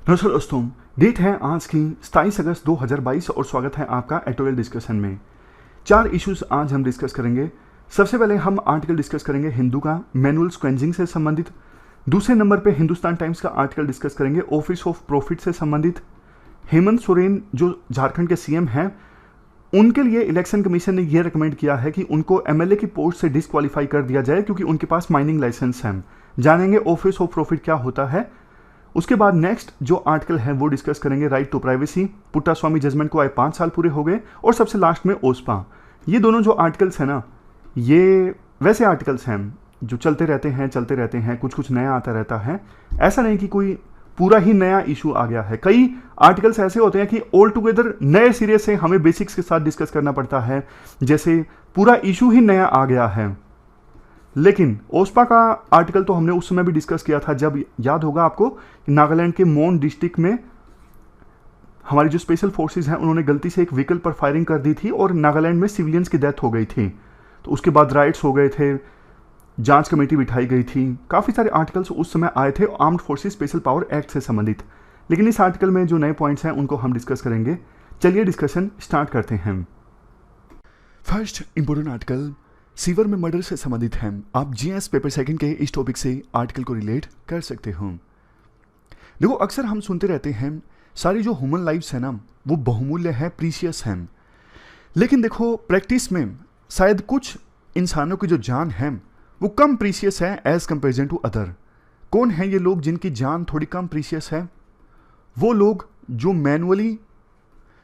नमस्कार दोस्तों, डेट है आज की 27 अगस्त 2022 और स्वागत है आपका एडिटोरियल डिस्कशन में। 4 इश्यूज आज हम डिस्कस करेंगे। सबसे पहले हम आर्टिकल डिस्कस करेंगे हिंदू का मैनुअल स्क्वेंजिंग से संबंधित। दूसरे नंबर पे हिंदुस्तान टाइम्स का आर्टिकल डिस्कस करेंगे ऑफिस ऑफ प्रॉफिट से संबंधित। हेमंत सोरेन जो झारखंड के सीएम हैं, उनके लिए इलेक्शन कमीशन ने यह रिकमेंड किया है कि उनको एमएलए की पोस्ट से डिस्क्वालीफाई कर दिया जाए क्योंकि उनके पास माइनिंग लाइसेंस है। जानेंगे ऑफिस ऑफ प्रॉफिट क्या होता है। उसके बाद नेक्स्ट जो आर्टिकल है वो डिस्कस करेंगे right to privacy. Puttaswamy judgment को आए 5 साल पूरे हो गए। और सबसे लास्ट में ओस्पा। ये दोनों जो आर्टिकल्स हैं ना, ये वैसे आर्टिकल्स हैं जो चलते रहते हैं, कुछ कुछ नया आता रहता है। ऐसा नहीं कि कोई पूरा ही नया इशू आ गया है। कई आर्टिकल्स ऐसे होते हैं कि ऑल टुगेदर नए सिरे से हमें बेसिक्स के साथ डिस्कस करना पड़ता है, जैसे पूरा इशू ही नया आ गया है। लेकिन ओस्पा का आर्टिकल तो हमने उस समय भी डिस्कस किया था, जब याद होगा आपको नागालैंड के मोन डिस्ट्रिक्ट में हमारी जो स्पेशल फोर्सेस हैं उन्होंने गलती से एक व्हीकल पर फायरिंग कर दी थी और नागालैंड में सिविलियंस की डेथ हो गई थी। तो उसके बाद राइट्स हो गए थे, जांच कमेटी बिठाई गई थी। काफ़ी सारे आर्टिकल्स उस समय आए थे armed forces special power act से संबंधित। लेकिन इस आर्टिकल में जो नए पॉइंट्स हैं उनको हम डिस्कस करेंगे। चलिए डिस्कशन स्टार्ट करते हैं। फर्स्ट इंपोर्टेंट आर्टिकल सीवर में मर्डर से संबंधित है। आप जीएस पेपर सेकंड के इस टॉपिक से आर्टिकल को रिलेट कर सकते हो। देखो, अक्सर हम सुनते रहते हैं सारी जो ह्यूमन लाइफ्स है ना वो बहुमूल्य है, प्रीशियस है। लेकिन देखो, प्रैक्टिस में शायद कुछ इंसानों की जो जान है वो कम प्रीशियस है एज कंपेरिजन टू अदर। कौन है ये लोग जिनकी जान थोड़ी कम प्रीशियस है? वो लोग जो मैनुअली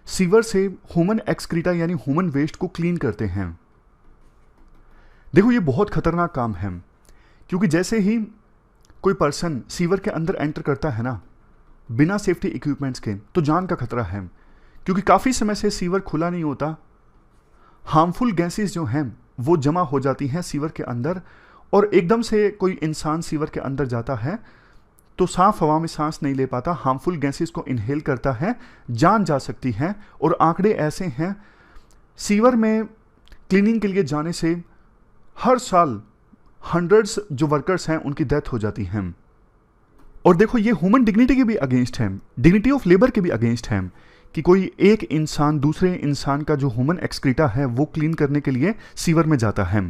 सीवर से ह्यूमन एक्सक्रीटा यानी ह्यूमन वेस्ट को क्लीन करते हैं। देखो, ये बहुत खतरनाक काम है क्योंकि जैसे ही कोई पर्सन सीवर के अंदर एंटर करता है ना बिना सेफ्टी इक्विपमेंट्स के, तो जान का खतरा है क्योंकि काफ़ी समय से सीवर खुला नहीं होता। हार्मफुल गैसेस जो हैं वो जमा हो जाती हैं सीवर के अंदर, और एकदम से कोई इंसान सीवर के अंदर जाता है तो साफ हवा में सांस नहीं ले पाता, हार्मफुल गैसेस को इनहेल करता है, जान जा सकती है। और आंकड़े ऐसे हैं, सीवर में क्लीनिंग के लिए जाने से हर साल हंड्रेड्स जो वर्कर्स हैं उनकी डेथ हो जाती है। और देखो, ये ह्यूमन डिग्निटी के भी अगेंस्ट है, डिग्निटी ऑफ लेबर के भी अगेंस्ट है कि कोई एक इंसान दूसरे इंसान का जो ह्यूमन एक्सक्रीटा है वो क्लीन करने के लिए सीवर में जाता है।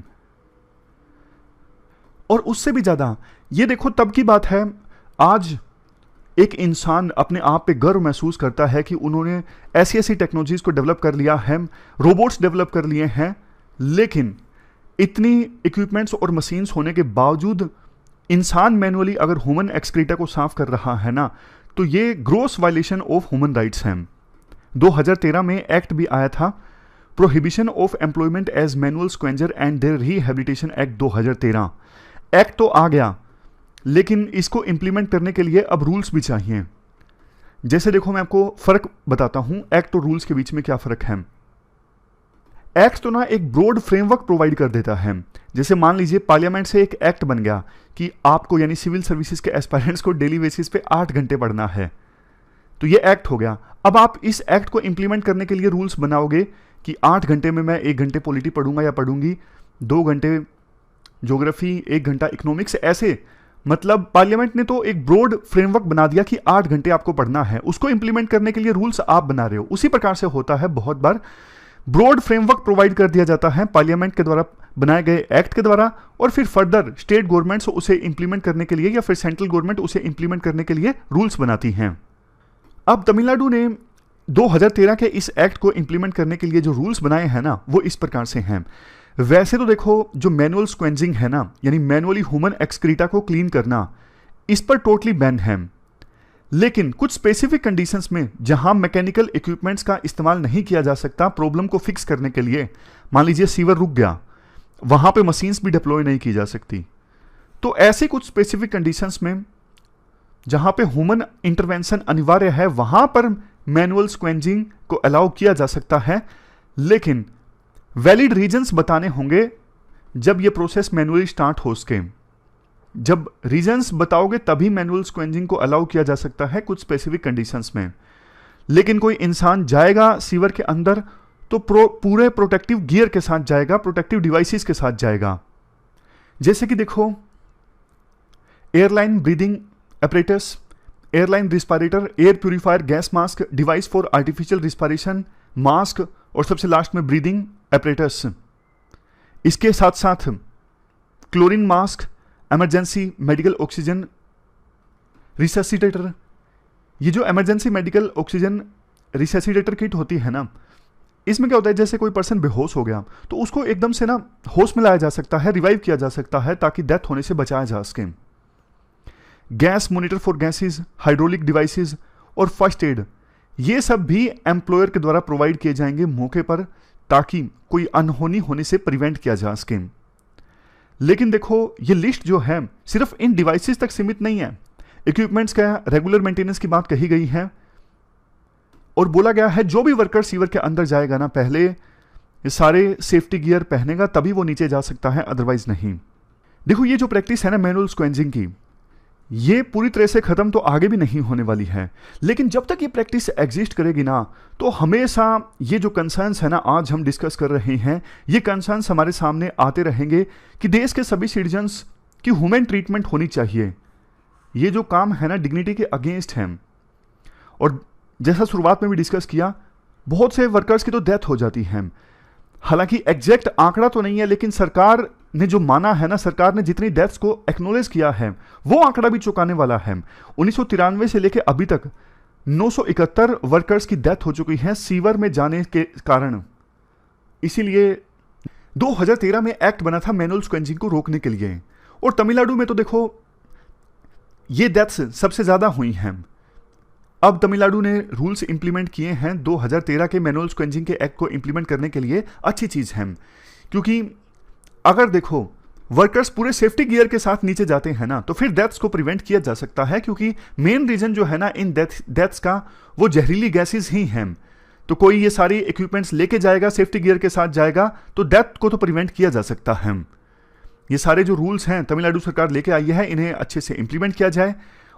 और उससे भी ज्यादा ये देखो, तब की बात है, आज एक इंसान अपने आप पे गर्व महसूस करता है कि उन्होंने ऐसी ऐसी टेक्नोलॉजीज को डेवलप कर लिया है, रोबोट्स डेवलप कर लिए हैं। लेकिन इतनी इक्विपमेंट्स और मशीन्स होने के बावजूद इंसान मैनुअली अगर ह्यूमन एक्सक्रीटा को साफ कर रहा है ना, तो ये gross violation of human rights हैं। 2013 में एक्ट भी आया था, prohibition of employment as manual scavenger and their rehabilitation act 2013। Act तो आ गया, लेकिन इसको इंप्लीमेंट करने के लिए अब रूल्स भी चाहिए। जैसे देखो, मैं आपको फर्क बताता हूं एक्ट और रूल्स के बीच में क्या फर्क है। एक्ट तो ना एक ब्रॉड फ्रेमवर्क प्रोवाइड कर देता है। जैसे मान लीजिए पार्लियामेंट से एक एक्ट बन गया कि आपको यानी सिविल सर्विसेज के एस्पायरेंट्स को डेली बेसिस पे 8 घंटे पढ़ना है, तो ये एक्ट हो गया। अब आप इस एक्ट को इंप्लीमेंट करने के लिए रूल्स बनाओगे कि 8 घंटे में मैं 1 घंटे पॉलिटी पढ़ूंगा या पढ़ूंगी, 2 घंटे ज्योग्राफी, 1 घंटा इकोनॉमिक्स, ऐसे। मतलब पार्लियामेंट ने तो एक ब्रॉड फ्रेमवर्क बना दिया कि 8 घंटे आपको पढ़ना है, उसको इंप्लीमेंट करने के लिए रूल्स आप बना रहे हो। उसी प्रकार से होता है, बहुत बार ब्रॉड फ्रेमवर्क प्रोवाइड कर दिया जाता है पार्लियामेंट के द्वारा बनाए गए एक्ट के द्वारा, और फिर फर्दर स्टेट गवर्नमेंट्स उसे इंप्लीमेंट करने के लिए या फिर सेंट्रल गवर्नमेंट उसे इंप्लीमेंट करने के लिए रूल्स बनाती हैं। अब तमिलनाडु ने 2013 के इस एक्ट को इंप्लीमेंट करने के लिए जो रूल्स बनाए हैं ना वो इस प्रकार से हैं। वैसे तो देखो, जो मैनुअल स्क्वेंजिंग है ना, यानी मैनुअली ह्यूमन एक्सक्रीटा को क्लीन करना, इस पर टोटली बैन है। लेकिन कुछ स्पेसिफिक कंडीशंस में जहां मैकेनिकल इक्विपमेंट्स का इस्तेमाल नहीं किया जा सकता प्रॉब्लम को फिक्स करने के लिए, मान लीजिए सीवर रुक गया, वहां पे मशीन्स भी डिप्लॉय नहीं की जा सकती, तो ऐसे कुछ स्पेसिफिक कंडीशंस में जहां पे ह्यूमन इंटरवेंशन अनिवार्य है वहां पर मैनुअल स्क्वेंजिंग को अलाउ किया जा सकता है। लेकिन वैलिड रीजंस बताने होंगे जब ये प्रोसेस मैनुअली स्टार्ट हो सके। जब रीजंस बताओगे तभी मैनुअल स्क्वेंजिंग को अलाउ किया जा सकता है कुछ स्पेसिफिक कंडीशंस में। लेकिन कोई इंसान जाएगा सीवर के अंदर तो पूरे प्रोटेक्टिव गियर के साथ जाएगा, प्रोटेक्टिव डिवाइसेस के साथ जाएगा। जैसे कि देखो, airline breathing apparatus, airline respirator, air purifier, gas mask, device for artificial respiration, mask और सबसे लास्ट में ब्रीदिंग एपरेटस। इसके साथ साथ chlorine mask, emergency medical oxygen resuscitator. ये जो emergency medical oxygen resuscitator kit होती है ना, इसमें क्या होता है, जैसे कोई पर्सन बेहोश हो गया तो उसको एकदम से ना होश में लाया जा सकता है, रिवाइव किया जा सकता है ताकि डेथ होने से बचाया जा सके। Gas monitor for gases, hydraulic devices और फर्स्ट एड, ये सब भी एम्प्लॉयर के द्वारा प्रोवाइड किए जाएंगे मौके पर ताकि कोई अनहोनी होने से प्रिवेंट किया जा सके। लेकिन देखो, ये लिस्ट जो है सिर्फ इन डिवाइसेस तक सीमित नहीं है। इक्विपमेंट्स का रेगुलर मेंटेनेंस की बात कही गई है और बोला गया है जो भी वर्कर सीवर के अंदर जाएगा ना, पहले ये सारे सेफ्टी गियर पहनेगा तभी वो नीचे जा सकता है, अदरवाइज नहीं। देखो, ये जो प्रैक्टिस है ना मैनुअल स्क्वेंजिंग की, ये पूरी तरह से खत्म तो आगे भी नहीं होने वाली है, लेकिन जब तक ये प्रैक्टिस एग्जिस्ट करेगी ना, तो हमेशा ये जो कंसर्न्स है ना आज हम डिस्कस कर रहे हैं, ये कंसर्न्स हमारे सामने आते रहेंगे कि देश के सभी सिटीजन्स की ह्यूमन ट्रीटमेंट होनी चाहिए। ये जो काम है ना डिग्निटी के अगेंस्ट है। और जैसा शुरुआत में भी डिस्कस किया, बहुत से वर्कर्स की तो डेथ हो जाती है। हालांकि एग्जैक्ट आंकड़ा तो नहीं है, लेकिन सरकार ने जो माना है ना, सरकार ने जितनी डेथ्स को एक्नॉलेज किया है वो आंकड़ा भी चौंकाने वाला है। 1993 से लेकर अभी तक 971 वर्कर्स की डेथ हो चुकी है सीवर में जाने के कारण। इसीलिए 2013 में एक्ट बना था मैनुअल स्क्वेंजिंग को रोकने के लिए। और तमिलनाडु में तो देखो ये डेथ्स सबसे ज्यादा हुई हैं। अब तमिलनाडु ने रूल्स इंप्लीमेंट किए हैं 2013 के मैनुअल स्क्वेंजिंग के एक्ट को इंप्लीमेंट करने के लिए। अच्छी चीज है, क्योंकि अगर देखो वर्कर्स पूरे सेफ्टी गियर के साथ नीचे जाते हैं ना, तो फिर डेथ्स को प्रिवेंट किया जा सकता है, क्योंकि मेन रीजन जो है ना इन डेथ्स का वो जहरीली गैसेस ही हैं। तो कोई ये सारी इक्विपमेंट्स लेके जाएगा, सेफ्टी गियर के साथ जाएगा, तो डेथ को तो प्रिवेंट किया जा सकता है। ये सारे जो रूल्स हैं तमिलनाडु सरकार लेके आई है, इन्हें अच्छे से इंप्लीमेंट किया जाए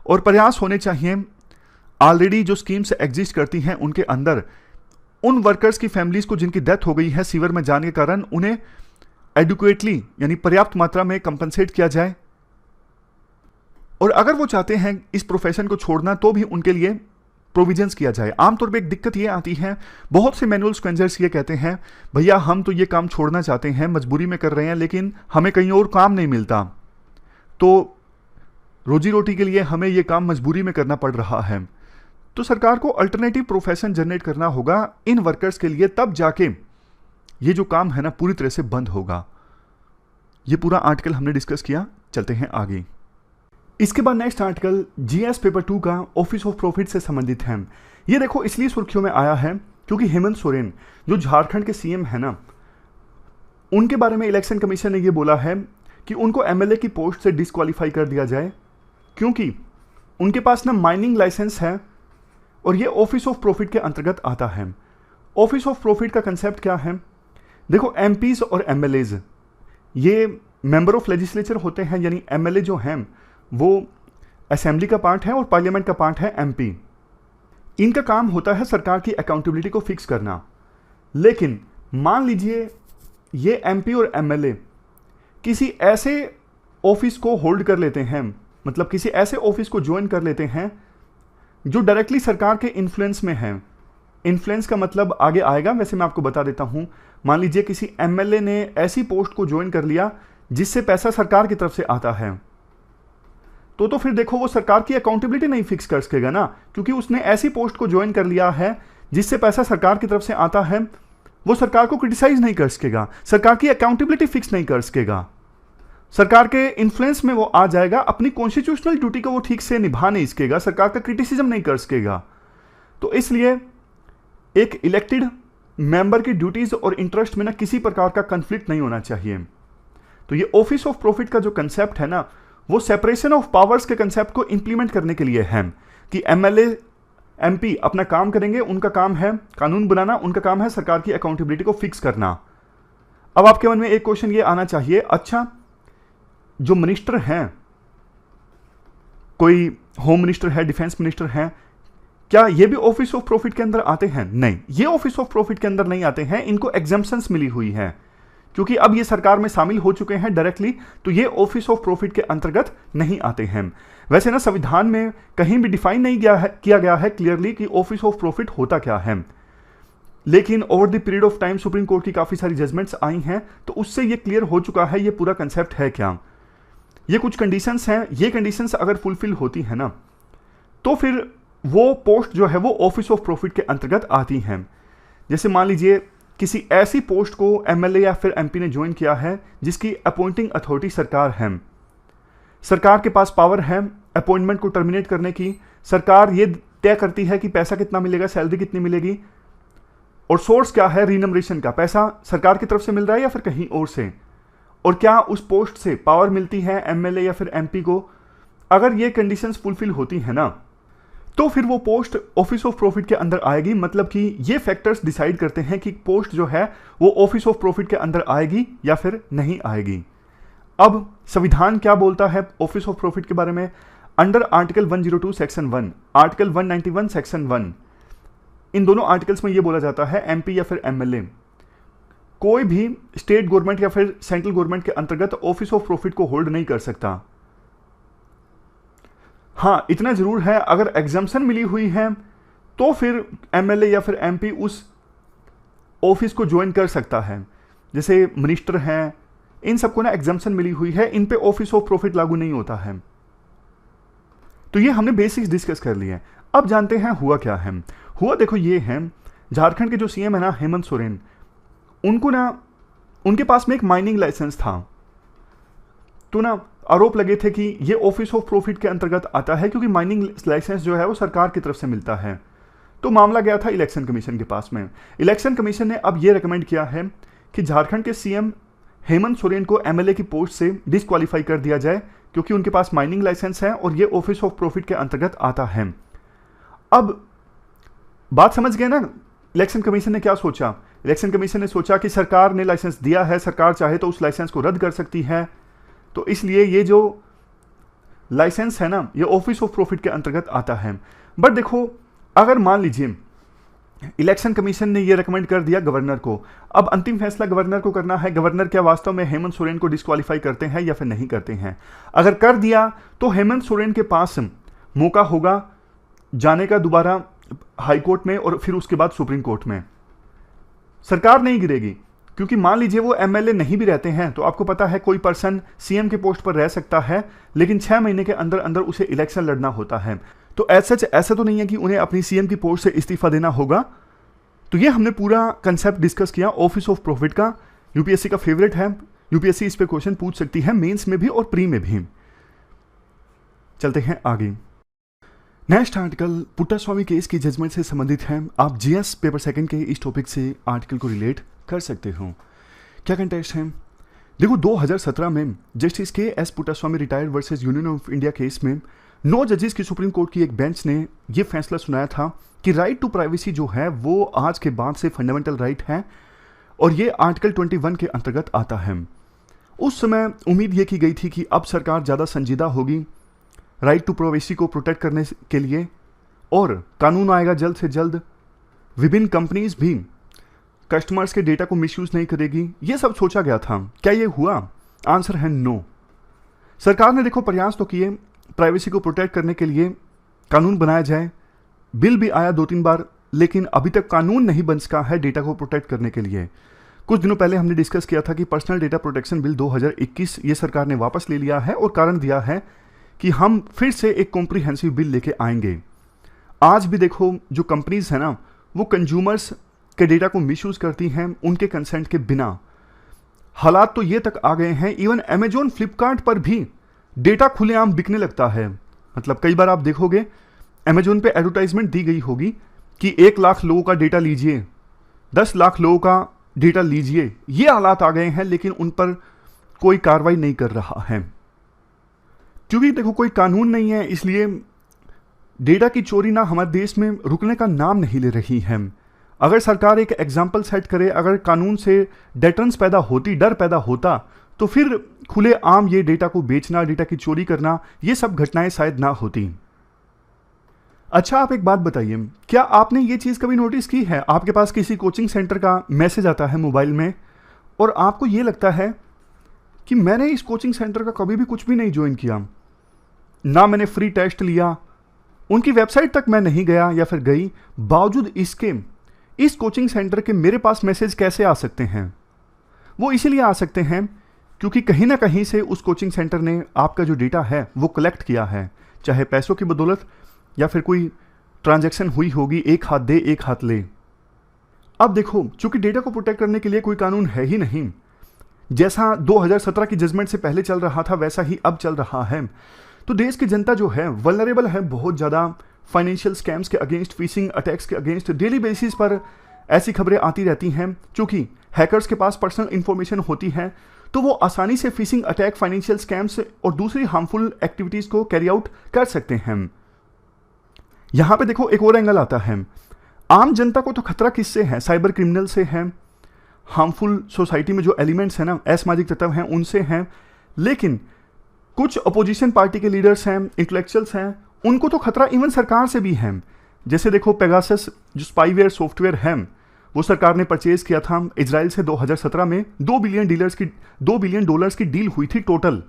और प्रयास होने चाहिए ऑलरेडी जो स्कीम्स एग्जिस्ट करती हैं उनके अंदर उन वर्कर्स की फैमिलीज को जिनकी डेथ हो गई है सीवर में जाने के कारण, उन्हें एडुकेटली यानी पर्याप्त मात्रा में कंपनसेट किया जाए। और अगर वो चाहते हैं इस प्रोफेशन को छोड़ना तो भी उनके लिए प्रोविजंस किया जाए। आमतौर पे एक दिक्कत ये आती है, बहुत से मैनुअल स्क्वेंजर्स ये कहते हैं भैया हम तो ये काम छोड़ना चाहते हैं, मजबूरी में कर रहे हैं, लेकिन हमें कहीं और काम नहीं मिलता, तो रोजी रोटी के लिए हमें ये काम मजबूरी में करना पड़ रहा है। तो सरकार को अल्टरनेटिव प्रोफेशन जनरेट करना होगा इन वर्कर्स के लिए, तब जाके ये जो काम है ना पूरी तरह से बंद होगा। ये पूरा आर्टिकल हमने डिस्कस किया, चलते हैं आगे। इसके बाद नेक्स्ट आर्टिकल जीएस पेपर 2 का ऑफिस ऑफ प्रॉफिट से संबंधित है। ये देखो इसलिए सुर्खियों में आया है क्योंकि हेमंत सोरेन जो झारखंड के सीएम है ना, उनके बारे में इलेक्शन कमीशन ने ये बोला है कि उनको एमएलए की पोस्ट से डिस्क्वालीफाई कर दिया जाए, क्योंकि उनके पास ना माइनिंग लाइसेंस है और ये ऑफिस ऑफ प्रॉफिट के अंतर्गत आता है। ऑफिस ऑफ प्रॉफिट का कंसेप्ट क्या है? देखो एमपीज और एमएलएज ये मेंबर ऑफ लेजिस्लेचर होते हैं, यानी एमएलए जो हैं वो असेंबली का पार्ट है और पार्लियामेंट का पार्ट है एमपी। इनका काम होता है सरकार की अकाउंटेबिलिटी को फिक्स करना। लेकिन मान लीजिए ये एमपी और एमएलए किसी ऐसे ऑफिस को होल्ड कर लेते हैं, मतलब किसी ऐसे ऑफिस को ज्वाइन कर लेते हैं जो डायरेक्टली सरकार के इन्फ्लुएंस में है। इन्फ्लुएंस का मतलब आगे आएगा, वैसे मैं आपको बता देता हूं। मान लीजिए किसी एमएलए ने ऐसी पोस्ट को ज्वाइन कर लिया जिससे पैसा सरकार की तरफ से आता है, तो फिर देखो वो सरकार की अकाउंटेबिलिटी नहीं फिक्स कर सकेगा ना, क्योंकि उसने ऐसी पोस्ट को ज्वाइन कर लिया है जिससे पैसा सरकार की तरफ से आता है। वो सरकार को क्रिटिसाइज नहीं कर सकेगा, सरकार की अकाउंटेबिलिटी फिक्स नहीं कर सकेगा, सरकार के इन्फ्लुएंस में वो आ जाएगा, अपनी कॉन्स्टिट्यूशनल ड्यूटी को वो ठीक से निभा नहीं सकेगा, सरकार का क्रिटिसिज्म नहीं कर सकेगा। तो इसलिए एक इलेक्टेड मेंबर की ड्यूटीज और इंटरेस्ट में ना किसी प्रकार का कंफ्लिक्ट नहीं होना चाहिए। तो ये ऑफिस ऑफ प्रॉफिट का जो कंसेप्ट है ना, वो सेपरेशन ऑफ पावर्स के कंसेप्ट को इंप्लीमेंट करने के लिए है कि एमएलए एमपी अपना काम करेंगे, उनका काम है कानून बनाना, उनका काम है सरकार की अकाउंटेबिलिटी को फिक्स करना। अब आपके मन में एक क्वेश्चन ये आना चाहिए, अच्छा जो मिनिस्टर हैं, कोई होम मिनिस्टर है, डिफेंस मिनिस्टर है, क्या ये भी ऑफिस ऑफ प्रॉफिट के अंदर आते हैं? नहीं, ये ऑफिस ऑफ प्रॉफिट के अंदर नहीं आते हैं, इनको एग्जम्पशंस मिली हुई है। क्योंकि अब ये सरकार में शामिल हो चुके हैं डायरेक्टली, तो ये ऑफिस ऑफ प्रॉफिट के अंतर्गत नहीं आते हैं। वैसे ना संविधान में कहीं भी डिफाइन नहीं किया गया है क्लियरली कि ऑफिस ऑफ प्रॉफिट होता क्या है, लेकिन over the period of time supreme court की काफ़ी सारी जजमेंट्स आई हैं, तो उससे ये क्लियर हो चुका है ये पूरा कंसेप्ट है क्या। ये कुछ कंडीशंस हैं, ये कंडीशंस अगर फुलफिल होती है ना, तो फिर वो पोस्ट जो है वो ऑफिस ऑफ प्रॉफिट के अंतर्गत आती हैं। जैसे मान लीजिए किसी ऐसी पोस्ट को एमएलए या फिर एमपी ने ज्वाइन किया है जिसकी अपॉइंटिंग अथॉरिटी सरकार है, सरकार के पास पावर है अपॉइंटमेंट को टर्मिनेट करने की, सरकार ये तय करती है कि पैसा कितना मिलेगा, सैलरी कितनी मिलेगी, और सोर्स क्या है रीनमरेशन का, पैसा सरकार की तरफ से मिल रहा है या फिर कहीं और से, और क्या उस पोस्ट से पावर मिलती है एमएलए या फिर एमपी को। अगर ये कंडीशंस फुलफिल होती है ना, तो फिर वो पोस्ट ऑफिस ऑफ प्रॉफिट के अंदर आएगी। मतलब कि ये फैक्टर्स डिसाइड करते हैं कि पोस्ट जो है वो ऑफिस ऑफ प्रॉफिट के अंदर आएगी या फिर नहीं आएगी। अब संविधान क्या बोलता है ऑफिस ऑफ प्रॉफिट के बारे में? Under article 102 section 1, article 191 section 1, इन दोनों आर्टिकल्स में ये बोला जाता है एमपी या फिर एमएलए कोई भी स्टेट गवर्नमेंट या फिर सेंट्रल गवर्नमेंट के अंतर्गत ऑफिस ऑफ प्रॉफिट को होल्ड नहीं कर सकता। हाँ, इतना जरूर है, अगर एग्जाम्पशन मिली हुई है तो फिर एमएलए या फिर एमपी उस ऑफिस को ज्वाइन कर सकता है। जैसे मिनिस्टर हैं, इन सबको ना एग्जाम्पशन मिली हुई है, इन पे ऑफिस ऑफ प्रॉफिट लागू नहीं होता है। तो ये हमने बेसिक्स डिस्कस कर लिए। अब जानते हैं हुआ क्या है। हुआ देखो ये है, झारखंड के जो सीएम है ना हेमंत सोरेन, उनको ना उनके पास में एक माइनिंग लाइसेंस था, तो ना आरोप लगे थे कि ये ऑफिस ऑफ प्रॉफिट के अंतर्गत आता है क्योंकि माइनिंग लाइसेंस जो है वो सरकार की तरफ से मिलता है। तो मामला गया था इलेक्शन कमीशन के पास में। इलेक्शन कमीशन ने अब ये रेकमेंड किया है कि झारखंड के सीएम हेमंत सोरेन को एमएलए की पोस्ट से डिस्क्वालीफाई कर दिया जाए क्योंकि उनके पास माइनिंग लाइसेंस है और ये ऑफिस ऑफ प्रॉफिट के अंतर्गत आता है। अब बात समझ गए ना, इलेक्शन कमीशन ने क्या सोचा? इलेक्शन कमीशन ने सोचा कि सरकार ने लाइसेंस दिया है, सरकार चाहे तो उस लाइसेंस को रद्द कर सकती है, तो इसलिए ये जो लाइसेंस है ना ये ऑफिस ऑफ प्रॉफिट के अंतर्गत आता है। बट देखो, अगर मान लीजिए इलेक्शन कमीशन ने ये रेकमेंड कर दिया गवर्नर को, अब अंतिम फैसला गवर्नर को करना है, गवर्नर क्या वास्तव में हेमंत सोरेन को डिस्क्वालीफाई करते हैं या फिर नहीं करते हैं। अगर कर दिया तो हेमंत सोरेन के पास मौका होगा जाने का दोबारा हाई कोर्ट में और फिर उसके बाद सुप्रीम कोर्ट में। सरकार नहीं गिरेगी, क्योंकि मान लीजिए वो एमएलए नहीं भी रहते हैं तो आपको पता है कोई पर्सन सीएम के पोस्ट पर रह सकता है, लेकिन 6 महीने के अंदर अंदर उसे इलेक्शन लड़ना होता है। तो ऐसा तो नहीं है कि उन्हें अपनी सीएम की पोस्ट से इस्तीफा देना होगा। तो ये हमने पूरा कंसेप्ट डिस्कस किया ऑफिस ऑफ प्रॉफिट का। यूपीएससी का फेवरेट है, यूपीएससी इस पे क्वेश्चन पूछ सकती है मेंस में भी और प्री में भी। चलते हैं आगे। नेक्स्ट आर्टिकल पुट्टास्वामी केस की जजमेंट से संबंधित है। आप जीएस पेपर सेकंड के इस टॉपिक से आर्टिकल को रिलेट कर सकते हो। क्या कंटेस्ट है? देखो, 2017 में जस्टिस के S Puttaswamy retired versus union of India case में 9 जजेस की सुप्रीम कोर्ट की एक बेंच ने यह फैसला सुनाया था कि राइट टू प्राइवेसी जो है वो आज के बाद से फंडामेंटल राइट है और ये आर्टिकल 21 के अंतर्गत आता है। उस समय उम्मीद ये की गई थी कि अब सरकार ज़्यादा संजीदा होगी राइट टू प्राइवेसी को प्रोटेक्ट करने के लिए और कानून आएगा जल्द से जल्द। विभिन्न कंपनीज भी कस्टमर्स के डेटा को मिसयूज नहीं करेगी, ये सब सोचा गया था। क्या ये हुआ? आंसर है नो। सरकार ने देखो प्रयास तो किए प्राइवेसी को प्रोटेक्ट करने के लिए, कानून बनाया जाए, बिल भी आया 2-3 बार, लेकिन अभी तक कानून नहीं बन सका है डेटा को प्रोटेक्ट करने के लिए। कुछ दिनों पहले हमने डिस्कस किया था कि पर्सनल डेटा प्रोटेक्शन बिल 2021 ये सरकार ने वापस ले लिया है और कारण दिया है कि हम फिर से एक कॉम्प्रिहेंसिव बिल लेके आएंगे। आज भी देखो जो कंपनीज है ना वो कंज्यूमर्स के डेटा को मिसयूज करती हैं उनके कंसेंट के बिना। हालात तो ये तक आ गए हैं, इवन अमेजोन फ्लिपकार्ट पर भी डेटा खुलेआम बिकने लगता है। मतलब कई बार आप देखोगे अमेजोन पे एडवर्टाइजमेंट दी गई होगी कि 1 लाख लोगों का डेटा लीजिए, 10 लाख लोगों का डेटा लीजिए। ये हालात आ गए हैं, लेकिन उन पर कोई कार्रवाई नहीं कर रहा है क्योंकि देखो कोई कानून नहीं है। इसलिए डेटा की चोरी ना हमारे देश में रुकने का नाम नहीं ले रही है। अगर सरकार एक एग्जाम्पल सेट करे, अगर कानून से डेटर्स पैदा होती, डर पैदा होता, तो फिर खुले आम ये डेटा को बेचना, डेटा की चोरी करना, ये सब घटनाएं शायद ना होती। अच्छा, आप एक बात बताइए, क्या आपने ये चीज़ कभी नोटिस की है? आपके पास किसी कोचिंग सेंटर का मैसेज आता है मोबाइल में और आपको ये लगता है कि मैंने इस कोचिंग सेंटर का कभी भी कुछ भी नहीं ज्वाइन किया, ना मैंने फ्री टेस्ट लिया, उनकी वेबसाइट तक मैं नहीं गया या फिर गई, बावजूद इसके इस कोचिंग सेंटर के मेरे पास मैसेज कैसे आ सकते हैं? वो इसीलिए आ सकते हैं क्योंकि कहीं ना कहीं से उस कोचिंग सेंटर ने आपका जो डेटा है वो कलेक्ट किया है, चाहे पैसों की बदौलत या फिर कोई ट्रांजैक्शन हुई होगी, एक हाथ दे एक हाथ ले। अब देखो, चूंकि डेटा को प्रोटेक्ट करने के लिए कोई कानून है ही नहीं, जैसा 2017 की जजमेंट से पहले चल रहा था वैसा ही अब चल रहा है, तो देश की जनता जो है वल्नरेबल है बहुत ज़्यादा फाइनेंशियल स्कैम्स के अगेंस्ट, फिशिंग अटैक्स के अगेंस्ट। डेली बेसिस पर ऐसी खबरें आती रहती हैं। चूंकि हैकर्स के पास पर्सनल इंफॉर्मेशन होती है तो वो आसानी से फिशिंग अटैक, फाइनेंशियल स्कैम्स और दूसरी हार्मफुल एक्टिविटीज़ को कैरी आउट कर सकते हैं। यहां पे देखो एक और एंगल आता है। आम जनता को तो खतरा किससे है? साइबर क्रिमिनल से है, हार्मफुल सोसाइटी में जो एलिमेंट्स हैं ना, असामाजिक तत्व हैं, उनसे हैं। लेकिन कुछ अपोजिशन पार्टी के लीडर्स हैं, इंटेलेक्चुअल्स हैं, उनको तो खतरा इवन सरकार से भी है। जैसे देखो पेगासस जो स्पाईवेयर सॉफ्टवेयर है वो सरकार ने परचेज किया था इजराइल से 2017 में। $2 बिलियन की डील हुई थी टोटल,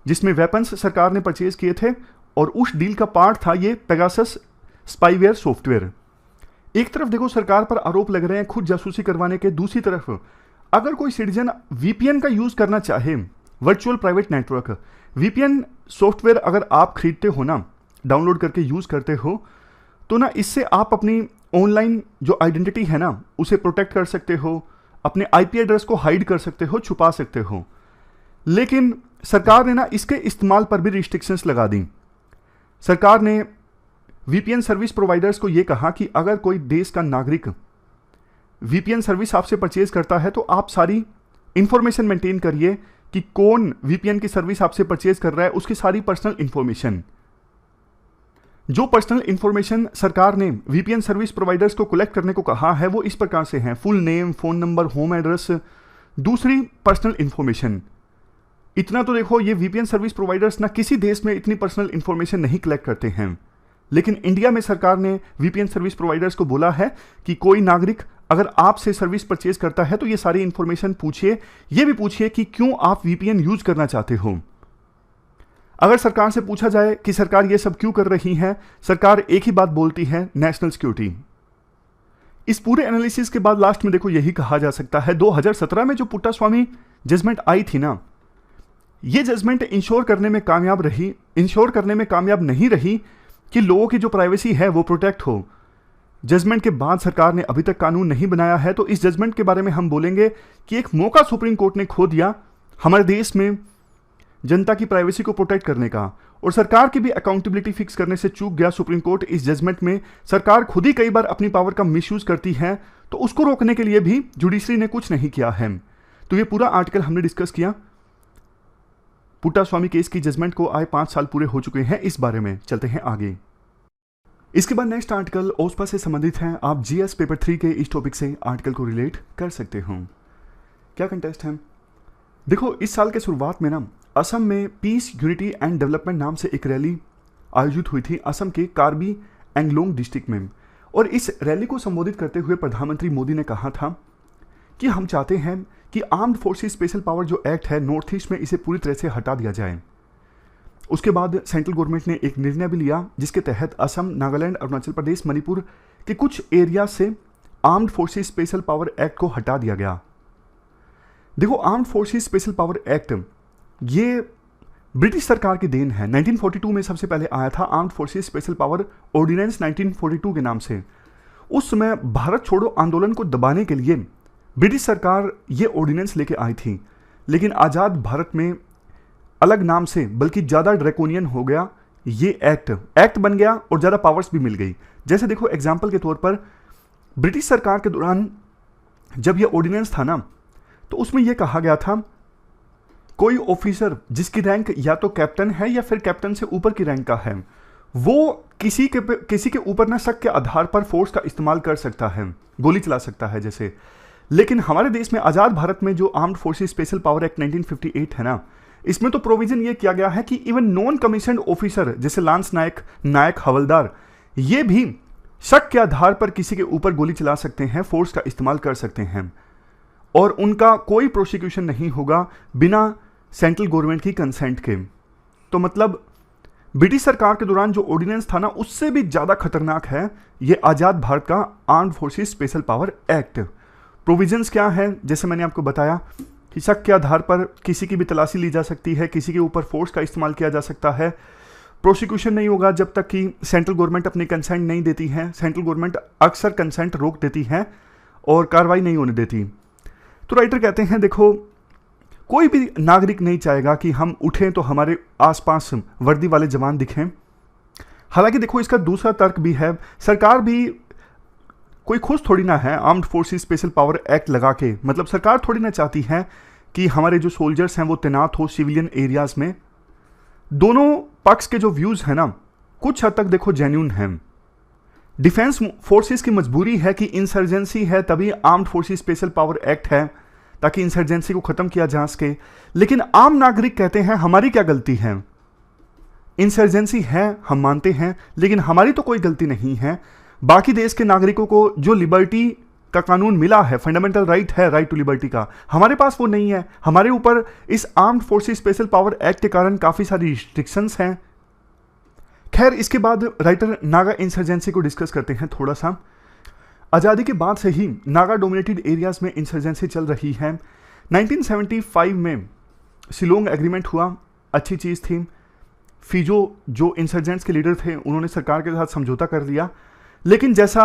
जिसमें वेपन्स सरकार ने परचेज किए थे और उस डील का पार्ट था ये पेगासस स्पाईवेयर सॉफ्टवेयर। एक तरफ देखो सरकार पर आरोप लग रहे हैं खुद जासूसी करवाने के, दूसरी तरफ अगर कोई सिटीजन वीपीएन का यूज करना चाहे, virtual private network VPN software अगर आप खरीदते हो ना, डाउनलोड करके यूज करते हो, तो ना इससे आप अपनी ऑनलाइन जो आइडेंटिटी है ना उसे प्रोटेक्ट कर सकते हो, अपने आईपी एड्रेस को हाइड कर सकते हो, छुपा सकते हो। लेकिन सरकार ने ना इसके इस्तेमाल पर भी रिस्ट्रिक्शंस लगा दी। सरकार ने वीपीएन सर्विस प्रोवाइडर्स को यह कहा कि अगर कोई देश का नागरिक वीपीएन सर्विस आपसे परचेज करता है तो आप सारी इंफॉर्मेशन मेंटेन करिए कि कौन वीपीएन की सर्विस आपसे परचेज कर रहा है, उसकी सारी पर्सनल इंफॉर्मेशन। जो पर्सनल इंफॉर्मेशन सरकार ने वीपीएन सर्विस प्रोवाइडर्स को कलेक्ट करने को कहा है वो इस प्रकार से हैं: full name, phone number, home address, दूसरी पर्सनल इंफॉर्मेशन। इतना तो देखो, ये वीपीएन सर्विस प्रोवाइडर्स ना किसी देश में इतनी पर्सनल इंफॉर्मेशन नहीं कलेक्ट करते हैं। लेकिन इंडिया में सरकार ने वीपीएन सर्विस प्रोवाइडर्स को बोला है कि कोई नागरिक अगर आपसे सर्विस परचेज करता है तो ये सारी इंफॉर्मेशन पूछिए, ये भी पूछिए कि क्यों आप वीपीएन यूज करना चाहते हो। अगर सरकार से पूछा जाए कि सरकार ये सब क्यों कर रही है, सरकार एक ही बात बोलती है, नेशनल सिक्योरिटी। इस पूरे एनालिसिस के बाद लास्ट में देखो यही कहा जा सकता है, 2017 में जो पुट्टास्वामी जजमेंट आई थी ना, ये जजमेंट इंश्योर करने में कामयाब नहीं रही कि लोगों की जो प्राइवेसी है वो प्रोटेक्ट हो। जजमेंट के बाद सरकार ने अभी तक कानून नहीं बनाया है, तो इस जजमेंट के बारे में हम बोलेंगे कि एक मौका सुप्रीम कोर्ट ने खो दिया हमारे देश में जनता की प्राइवेसी को प्रोटेक्ट करने का, और सरकार की भी अकाउंटेबिलिटी फिक्स करने से चूक गया सुप्रीम कोर्ट। इस जजमेंट में सरकार खुद ही कई बार अपनी पावर का मिसयूज करती है, तो उसको रोकने के लिए भी जुडिशरी ने कुछ नहीं किया है। तो ये पूरा आर्टिकल हमने डिस्कस किया। पुट्टास्वामी केस की जजमेंट को आए 5 साल पूरे हो चुके हैं, इस बारे में चलते हैं आगे। इसके बाद नेक्स्ट आर्टिकल ओस्पा से संबंधित है। आप जीएस पेपर 3 के इस टॉपिक से आर्टिकल को रिलेट कर सकते हो। क्या कंटेस्ट है? देखो, इस साल के शुरुआत में ना असम में पीस, यूनिटी एंड डेवलपमेंट नाम से एक रैली आयोजित हुई थी असम के कार्बी एंगलोंग डिस्ट्रिक्ट में। और इस रैली को संबोधित करते हुए प्रधानमंत्री मोदी ने कहा था कि हम चाहते हैं कि आर्म्ड फोर्सेस स्पेशल पावर जो एक्ट है नॉर्थ ईस्ट में, इसे पूरी तरह से हटा दिया जाए। उसके बाद सेंट्रल गवर्नमेंट ने एक निर्णय भी लिया जिसके तहत असम, नागालैंड, अरुणाचल प्रदेश, मणिपुर के कुछ एरिया से armed forces special power act को हटा दिया गया। देखो, armed forces special power act ये ब्रिटिश सरकार की देन है। 1942 में सबसे पहले आया था armed forces special power ordinance 1942 के नाम से। उस समय भारत छोड़ो आंदोलन को दबाने के लिए ब्रिटिश सरकार ये ऑर्डिनेंस लेके आई थी, लेकिन आज़ाद भारत में अलग नाम से, बल्कि ज़्यादा ड्रैकोनियन हो गया ये एक्ट बन गया और ज़्यादा पावर्स भी मिल गई। जैसे देखो एग्जाम्पल के तौर पर ब्रिटिश सरकार के दौरान जब ये ऑर्डिनेंस था ना, तो उसमें यह कहा गया था कोई ऑफिसर जिसकी रैंक या तो कैप्टन है या फिर कैप्टन से ऊपर की रैंक का है, वो किसी के ऊपर ना शक के आधार पर फोर्स का इस्तेमाल कर सकता है, गोली चला सकता है जैसे। लेकिन हमारे देश में आज़ाद भारत में जो armed forces special power act 1958 है ना, इसमें तो प्रोविजन ये किया गया है कि इवन नॉन कमीशन्ड ऑफिसर जैसे लांस नायक, हवलदार, ये भी शक के आधार पर किसी के ऊपर गोली चला सकते हैं, फोर्स का इस्तेमाल कर सकते हैं। और उनका कोई प्रोसिक्यूशन नहीं होगा बिना सेंट्रल गवर्नमेंट की कंसेंट के। तो मतलब ब्रिटिश सरकार के दौरान जो ऑर्डिनेंस था ना, उससे भी ज़्यादा खतरनाक है ये आज़ाद भारत का armed forces special power act. Provisions क्या है, जैसे मैंने आपको बताया कि शक के आधार पर किसी की भी तलाशी ली जा सकती है, किसी के ऊपर फोर्स का इस्तेमाल किया जा सकता है, प्रोसिक्यूशन नहीं होगा जब तक कि सेंट्रल गवर्नमेंट अपनी कंसेंट नहीं देती है। सेंट्रल गवर्नमेंट अक्सर कंसेंट रोक देती है और कार्रवाई नहीं होने देती। तो राइटर कहते हैं देखो, कोई भी नागरिक नहीं चाहेगा कि हम उठें तो हमारे आसपास वर्दी वाले जवान दिखें। हालांकि देखो, इसका दूसरा तर्क भी है, सरकार भी कोई खुश थोड़ी ना है armed forces special power act लगा के। मतलब सरकार थोड़ी ना चाहती है कि हमारे जो सोल्जर्स हैं वो तैनात हो सिविलियन एरियाज में। दोनों पक्ष के जो व्यूज हैं ना, कुछ हद तक देखो जेन्युइन हैं। डिफेंस फोर्सेस की मजबूरी है कि इंसर्जेंसी है तभी armed forces special power act है, ताकि इंसर्जेंसी को खत्म किया जा सके। लेकिन आम नागरिक कहते हैं हमारी क्या गलती है, इंसर्जेंसी है हम मानते हैं, लेकिन हमारी तो कोई गलती नहीं है। बाकी देश के नागरिकों को जो लिबर्टी का कानून मिला है, फंडामेंटल राइट है, राइट टू लिबर्टी का, हमारे पास वो नहीं है। हमारे ऊपर इस armed forces special power act के कारण काफी सारी रिस्ट्रिक्शंस हैं। खैर, इसके बाद राइटर नागा इंसर्जेंसी को डिस्कस करते हैं थोड़ा सा। आज़ादी के बाद से ही नागा डोमिनेटेड एरियाज में इंसर्जेंसी चल रही है। 1975 में शिलोंग एग्रीमेंट हुआ, अच्छी चीज़ थी। फिजो जो इंसर्जेंट्स के लीडर थे उन्होंने सरकार के साथ समझौता कर लिया, लेकिन जैसा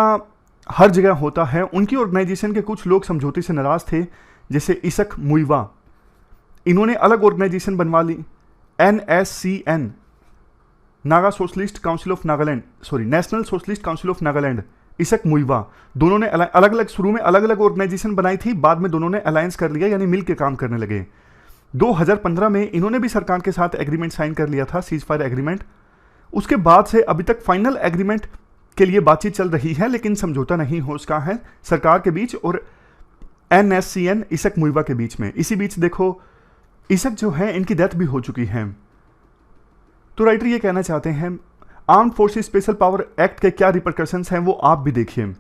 हर जगह होता है उनकी ऑर्गेनाइजेशन के कुछ लोग समझौते से नाराज थे, जैसे इसक मुइवा। इन्होंने अलग ऑर्गेनाइजेशन बनवा ली, NSCN, Naga socialist council of Nagaland, sorry national socialist council of Nagaland, इसक मुइवा। दोनों ने अलग अलग, शुरू में अलग अलग ऑर्गेनाइजेशन बनाई थी, बाद में दोनों ने अलायंस कर लिया, यानी मिल के काम करने लगे। 2015 में इन्होंने भी सरकार के साथ एग्रीमेंट साइन कर लिया था, सीज फायर एग्रीमेंट। उसके बाद से अभी तक फाइनल एग्रीमेंट के लिए बातचीत चल रही है, लेकिन समझौता नहीं हो सका है सरकार के बीच और NSCN इसक मुइवा के बीच में। इसी बीच देखो, इसक जो है इनकी डेथ भी हो चुकी है। तो राइटर ये कहना चाहते हैं, armed forces special power act के क्या रिपरकशंस हैं वो आप भी देखिए।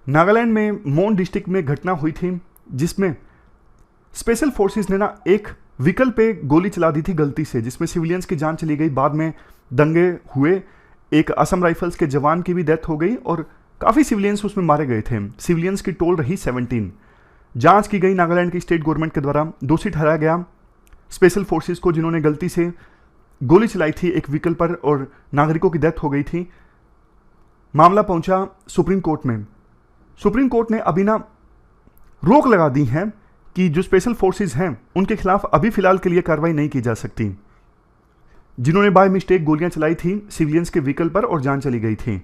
नागालैंड में मोन डिस्ट्रिक्ट में घटना हुई थी, जिसमें स्पेशल फोर्सेस ने ना एक व्हीकल पे गोली चला दी थी गलती से, जिसमें सिविलियंस की जान चली गई। बाद में दंगे हुए, एक असम राइफल्स के जवान की भी डेथ हो गई और काफ़ी सिविलियंस उसमें मारे गए थे। सिविलियंस की टोल रही 17। जांच की गई नागालैंड की स्टेट गवर्नमेंट के द्वारा, दोषी ठहराया गया स्पेशल फोर्सेस को, जिन्होंने गलती से गोली चलाई थी एक व्हीकल पर और नागरिकों की डेथ हो गई थी। मामला पहुंचा सुप्रीम कोर्ट में। सुप्रीम कोर्ट ने अभी ना रोक लगा दी है कि जो स्पेशल फोर्सेस हैं उनके खिलाफ अभी फिलहाल के लिए कार्रवाई नहीं की जा सकती, जिन्होंने बाय मिस्टेक गोलियां चलाई थी सिविलियंस के व्हीकल पर और जान चली गई थी।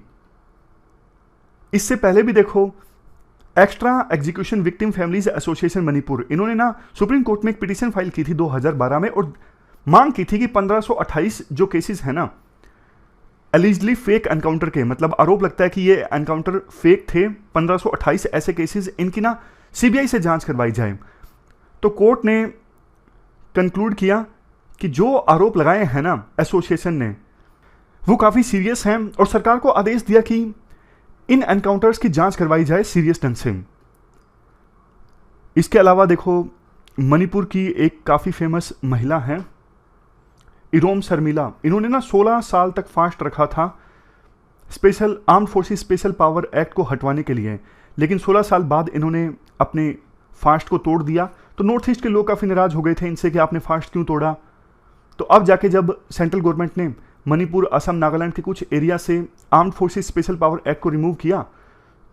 इससे पहले भी देखो, extra execution victim families association Manipur, इन्होंने ना सुप्रीम कोर्ट में एक पिटीशन फाइल की थी 2012 में और मांग की थी कि 1528 जो केसेस है ना एलिजिडली फेक एनकाउंटर के, मतलब आरोप लगता है कि ये एनकाउंटर फेक थे, 1528 ऐसे केसेस, इनकी ना CBI से जांच करवाई जाए। तो कोर्ट ने कंक्लूड किया कि जो आरोप लगाए हैं ना एसोसिएशन ने वो काफ़ी सीरियस हैं और सरकार को आदेश दिया कि इन एनकाउंटर्स की जांच करवाई जाए सीरियस ढंग से। इसके अलावा देखो, मणिपुर की एक काफ़ी फेमस महिला है इरोम शर्मिला, इन्होंने ना 16 साल तक फास्ट रखा था special armed forces special power act को हटवाने के लिए, लेकिन 16 साल बाद इन्होंने अपने फास्ट को तोड़ दिया। तो नॉर्थ ईस्ट के लोग काफ़ी नाराज हो गए थे इनसे कि आपने फास्ट क्यों तोड़ा। तो अब जाके जब सेंट्रल गवर्नमेंट ने मणिपुर, असम, नागालैंड के कुछ एरिया से armed forces special power act को रिमूव किया,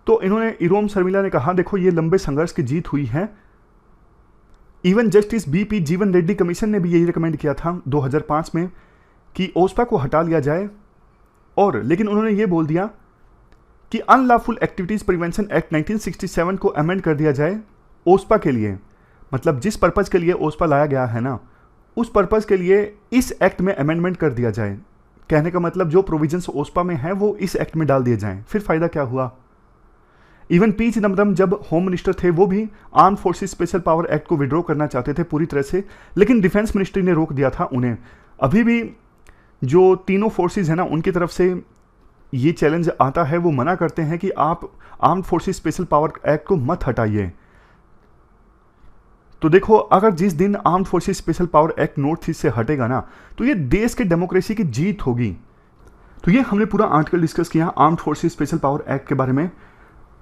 तो इन्होंने इरोम शर्मिला ने कहा देखो ये लंबे संघर्ष की जीत हुई है। इवन जस्टिस BP जीवन रेड्डी कमीशन ने भी यही रिकमेंड किया था 2005 में कि ओस्पा को हटा लिया जाए, और लेकिन उन्होंने ये बोल दिया कि अनलॉफुल एक्टिविटीज प्रिवेंशन एक्ट 1967 को अमेंड कर दिया जाए ओस्पा के लिए। मतलब जिस पर्पज़ के लिए ओस्पा लाया गया है ना, उस पर्पज़ के लिए इस एक्ट में अमेंडमेंट कर दिया जाए। कहने का मतलब जो प्रोविजंस ओस्पा में हैं वो इस एक्ट में डाल दिए जाएं। फिर फ़ायदा क्या हुआ। इवन P चिदम्बरम जब होम मिनिस्टर थे वो भी arm forces special power act को विड्रॉ करना चाहते थे पूरी तरह से, लेकिन डिफेंस मिनिस्ट्री ने रोक दिया था उन्हें। अभी भी जो तीनों फोर्सेस हैं ना उनकी तरफ से ये चैलेंज आता है, वो मना करते हैं कि आप armed forces special power act को मत हटाइए। तो देखो, अगर जिस दिन armed forces special power act north east से हटेगा ना, तो ये देश के डेमोक्रेसी की जीत होगी। तो ये हमने पूरा आर्टिकल डिस्कस किया armed forces special power act के बारे में,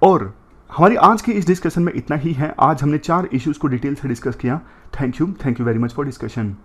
और हमारी आज की इस डिस्कशन में इतना ही है। आज हमने 4 इश्यूज को डिटेल से डिस्कस किया। Thank you very much for discussion.